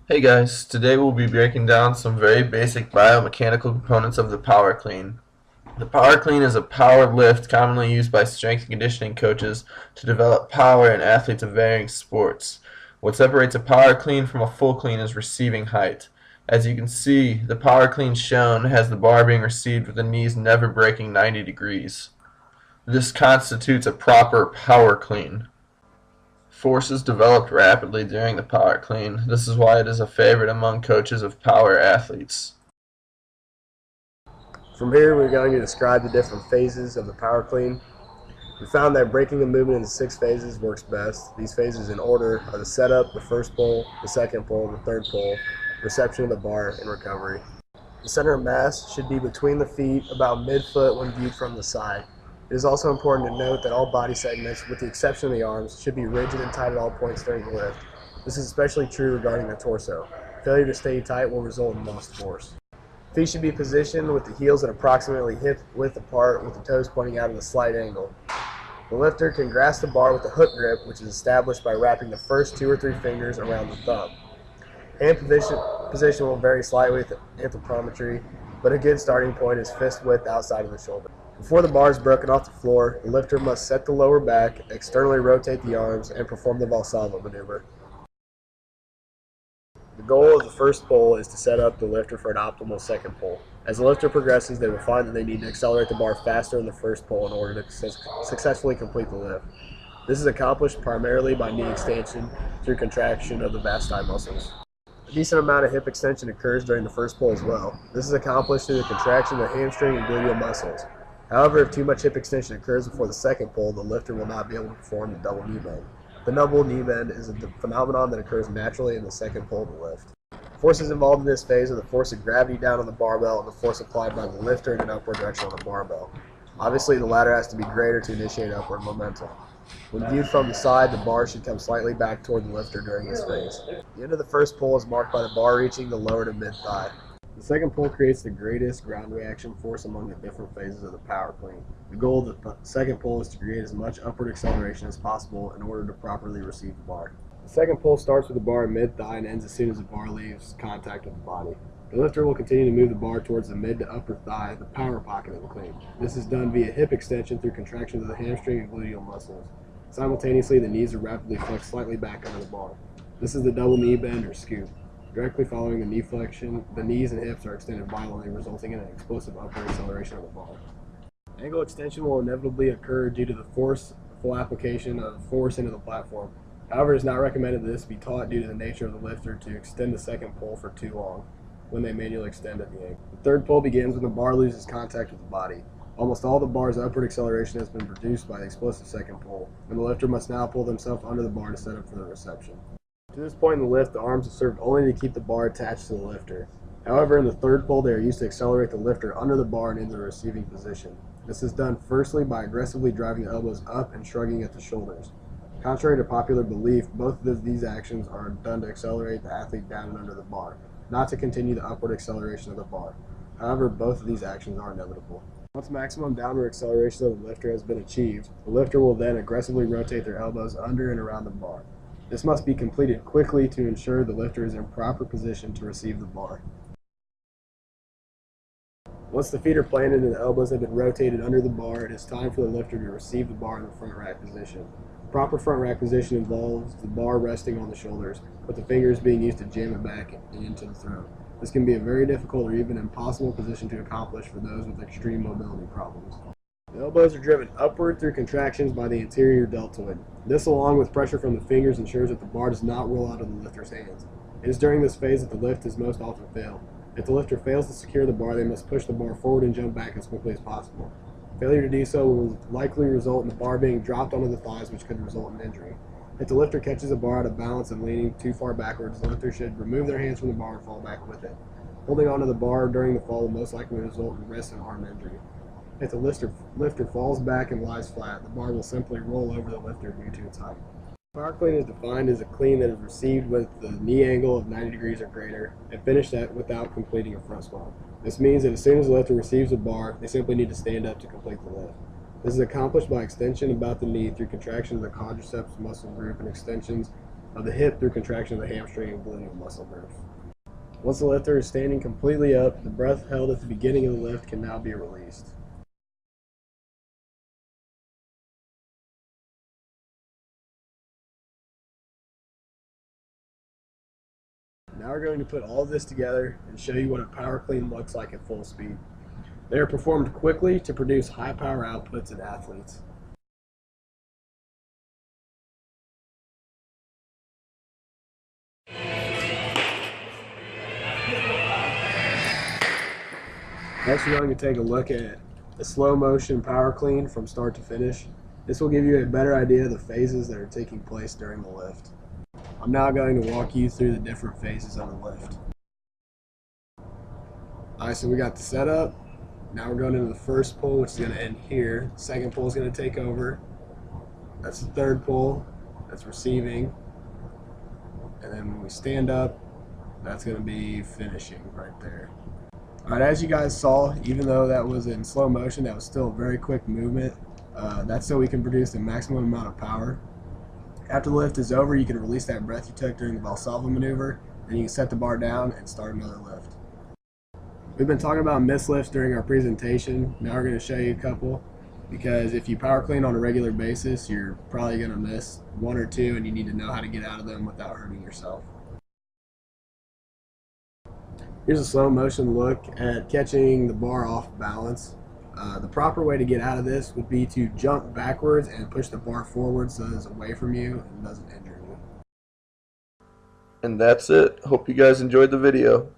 Hey guys, today we'll be breaking down some very basic biomechanical components of the power clean. The power clean is a power lift commonly used by strength and conditioning coaches to develop power in athletes of varying sports. What separates a power clean from a full clean is receiving height. As you can see, the power clean shown has the bar being received with the knees never breaking 90 degrees. This constitutes a proper power clean. Forces developed rapidly during the power clean. This is why it is a favorite among coaches of power athletes. From here, we're going to describe the different phases of the power clean. We found that breaking the movement into 6 phases works best. These phases in order are the setup, the first pull, the second pull, the third pull, reception of the bar, and recovery. The center of mass should be between the feet, about mid-foot when viewed from the side. It is also important to note that all body segments, with the exception of the arms, should be rigid and tight at all points during the lift. This is especially true regarding the torso. Failure to stay tight will result in lost force. Feet should be positioned with the heels at approximately hip width apart with the toes pointing out at a slight angle. The lifter can grasp the bar with a hook grip, which is established by wrapping the first 2 or 3 fingers around the thumb. Hand position will vary slightly with anthropometry, but a good starting point is fist width outside of the shoulder. Before the bar is broken off the floor, the lifter must set the lower back, externally rotate the arms, and perform the Valsalva maneuver. The goal of the first pull is to set up the lifter for an optimal second pull. As the lifter progresses, they will find that they need to accelerate the bar faster in the first pull in order to successfully complete the lift. This is accomplished primarily by knee extension through contraction of the vasti muscles. A decent amount of hip extension occurs during the first pull as well. This is accomplished through the contraction of the hamstring and gluteal muscles. However, if too much hip extension occurs before the second pull, the lifter will not be able to perform the double knee bend. The double knee bend is a phenomenon that occurs naturally in the second pull of the lift. Forces involved in this phase are the force of gravity down on the barbell and the force applied by the lifter in an upward direction on the barbell. Obviously, the latter has to be greater to initiate upward momentum. When viewed from the side, the bar should come slightly back toward the lifter during this phase. The end of the first pull is marked by the bar reaching the lower to mid-thigh. The second pull creates the greatest ground reaction force among the different phases of the power clean. The goal of the second pull is to create as much upward acceleration as possible in order to properly receive the bar. The second pull starts with the bar at mid-thigh and ends as soon as the bar leaves contact with the body. The lifter will continue to move the bar towards the mid to upper thigh, the power pocket of the clean. This is done via hip extension through contractions of the hamstring and gluteal muscles. Simultaneously, the knees are rapidly flexed slightly back under the bar. This is the double knee bend or scoop. Directly following the knee flexion, the knees and hips are extended violently, resulting in an explosive upward acceleration of the bar. Angle extension will inevitably occur due to the forceful application of force into the platform. However, it is not recommended that this be taught due to the nature of the lifter to extend the second pull for too long when they manually extend at the ankle. The third pull begins when the bar loses contact with the body. Almost all the bar's upward acceleration has been produced by the explosive second pull, and the lifter must now pull themselves under the bar to set up for the reception. To this point in the lift, the arms are served only to keep the bar attached to the lifter. However, in the third pull, they are used to accelerate the lifter under the bar and into the receiving position. This is done firstly by aggressively driving the elbows up and shrugging at the shoulders. Contrary to popular belief, both of these actions are done to accelerate the athlete down and under the bar, not to continue the upward acceleration of the bar. However, both of these actions are inevitable. Once maximum downward acceleration of the lifter has been achieved, the lifter will then aggressively rotate their elbows under and around the bar. This must be completed quickly to ensure the lifter is in proper position to receive the bar. Once the feet are planted and the elbows have been rotated under the bar, it is time for the lifter to receive the bar in the front rack position. Proper front rack position involves the bar resting on the shoulders, with the fingers being used to jam it back and into the throat. This can be a very difficult or even impossible position to accomplish for those with extreme mobility problems. The elbows are driven upward through contractions by the anterior deltoid. This, along with pressure from the fingers, ensures that the bar does not roll out of the lifter's hands. It is during this phase that the lift is most often failed. If the lifter fails to secure the bar, they must push the bar forward and jump back as quickly as possible. Failure to do so will likely result in the bar being dropped onto the thighs, which could result in injury. If the lifter catches a bar out of balance and leaning too far backwards, the lifter should remove their hands from the bar and fall back with it. Holding onto the bar during the fall will most likely result in wrist and arm injury. If the lifter falls back and lies flat, the bar will simply roll over the lifter due to its height. Power clean is defined as a clean that is received with the knee angle of 90 degrees or greater and finished without completing a front swap. This means that as soon as the lifter receives the bar, they simply need to stand up to complete the lift. This is accomplished by extension about the knee through contraction of the quadriceps muscle group and extensions of the hip through contraction of the hamstring and gluteal muscle group. Once the lifter is standing completely up, the breath held at the beginning of the lift can now be released. Now we're going to put all of this together and show you what a power clean looks like at full speed. They are performed quickly to produce high power outputs in athletes. Next, we're going to take a look at a slow motion power clean from start to finish. This will give you a better idea of the phases that are taking place during the lift. I'm now going to walk you through the different phases of the lift. Alright, so we got the setup. Now we're going into the first pull, which is going to end here. The second pull is going to take over. That's the third pull. That's receiving. And then when we stand up, that's going to be finishing right there. Alright, as you guys saw, even though that was in slow motion, that was still a very quick movement. That's so we can produce the maximum amount of power. After the lift is over, you can release that breath you took during the Valsalva maneuver, and you can set the bar down and start another lift. We've been talking about missed lifts during our presentation. Now we're going to show you a couple, because if you power clean on a regular basis, you're probably going to miss one or two, and you need to know how to get out of them without hurting yourself. Here's a slow motion look at catching the bar off balance. The proper way to get out of this would be to jump backwards and push the bar forward so that it's away from you and doesn't injure you. And that's it. Hope you guys enjoyed the video.